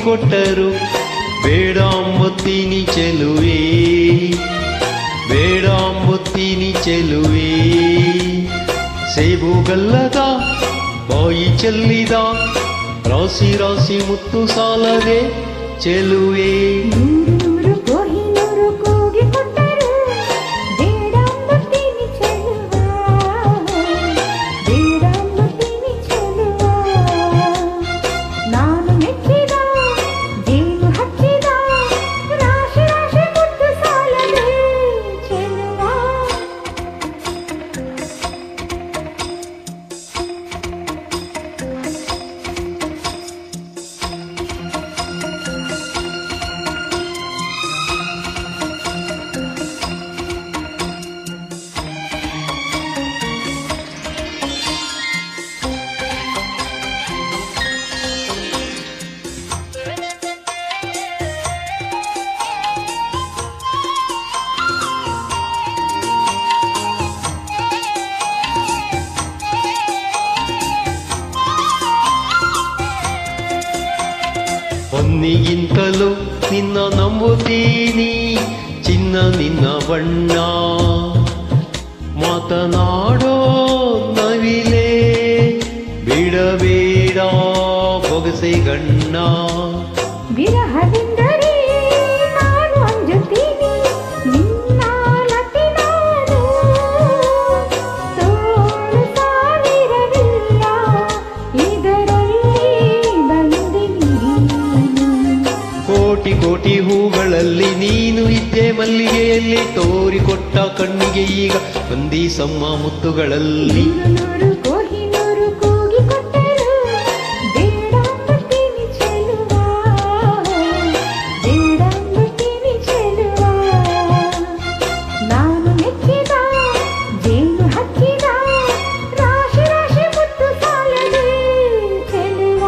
ಕೊಟ್ಟರು ಬೇಡ ಅಂಬುತ್ತೀನಿ ಚೆಲುವೆ ಬೇಡ ಅಂಬುತ್ತೀನಿ ಚೆಲುವೆ ಸೇಬುಗಲ್ಲದ ಬಾಯಿ ಚೆಲ್ಲಿದ ರಾಶಿ ರಾಶಿ ಮುತ್ತು ಸಾಲದೆ ಚೆಲುವೆ ಹೊನ್ನಿಗಿಂತಲೂ ನಿನ್ನ ನಂಬುತ್ತೀನಿ ಚಿನ್ನ ನಿನ್ನ ಬಣ್ಣ ಮಾತನಾಡೋ ನವಿಲೆ ಬಿಡಬೇಡ ಬೊಗಸೆ ಗಣ್ಣ ವಿರಹದಿಂದಲೇ ನಾನು ಅಂಜುತ್ತೀನಿ ನಿನ್ನ ಲತೆ ನಾನು ತೋಳು ಸಾವಿರವಿಲ್ಲ ಇದರಲ್ಲಿ ಬಂದೆ ನೀನು ಕೋಟಿ ಕೋಟಿ ಹೂಗಳಲ್ಲಿ ನೀನು ಇದ್ದೆ ಮಲ್ಲಿಗೆಯಲ್ಲಿ ತೋರಿಕೊಟ್ಟ ಕಣ್ಣಿಗೆ ಈಗ ಬಂದೀಸಮ್ಮ ಮುತ್ತುಗಳಲ್ಲಿ ನೂರು ಕೋಹಿನೂರು ಕೂಗಿ ಕೊಟ್ಟರು ಬೇಡ ಅಂಬುತ್ತೀನಿ ಚೆಲುವ ಬೇಡ ಅಂಬುತ್ತೀನಿ ಚೆಲುವ ನಾನು ಮೆಚ್ಚಿದ ಜೇನು ಹಚ್ಚಿದ ರಾಶಿ ರಾಶಿ ಮುತ್ತು ಸಾಲದೆ ಚೆಲುವ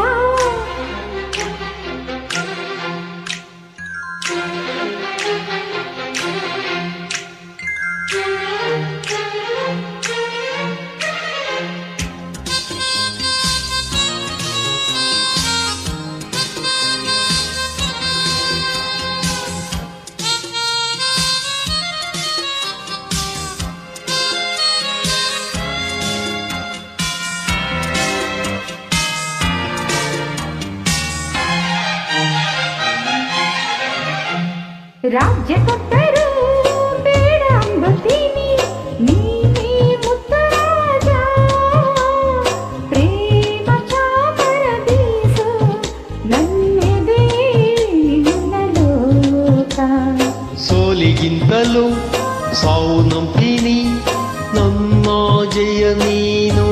ರಾಜ್ಯ ಕೊಟ್ಟರು ಬೇಡ ಅಂಬುತ್ತೀನಿ ನೀನೇ ಮುತ್ತರಾಜ ಪ್ರೇಮ ಚಾಮರ ಬೀಸು ನನ್ನೆದೆ ನಿನ್ನ ಲೋಕ ಸೋಲಿಗಿಂತಲೂ ಸಾವು ನಂಬ್ತೀನಿ ನಮ್ಮ ಜಯ ನೀನು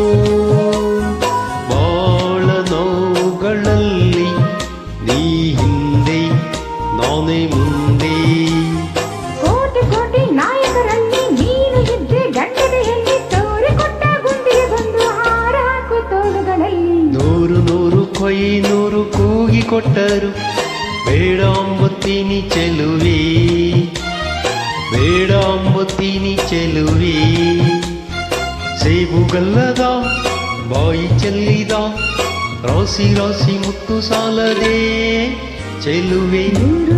ಬಾಳ ನೋವುಗಳಲ್ಲಿ ನೀ ಹಿಂದೆ ನಾನೇ ಮುಂದೆ ಕೋಟಿ ಕೋಟಿ ನಾಯಕರಲ್ಲಿ ನೀನು ಇದ್ದೆ ಗಂಡದೆಯಲ್ಲಿ ತೋರಿಕೊಟ್ಟ ಗುಂಡಿಗೆ ಬಂದು ಹಾರಾಕು ತೋಳುಗಳಲ್ಲಿ ನೂರು ನೂರು ಕೊಯ್ನೂರು ಕೂಗಿ ಕೊಟ್ಟರು ಬೇಡ ಅಂಬುತ್ತೀನಿ ಚೆಲುವೆ ಬೇಡ ಅಂಬುತ್ತೀನಿ ಚೆಲುವೆ ಸೇಬುಗಲ್ಲದ ಬಾಯಿ ಚೆಲ್ಲಿದ ರಾಶಿ ರಾಶಿ ಮುತ್ತು ಸಾಲದೆ ಚೆಲುವೆ ನೂರು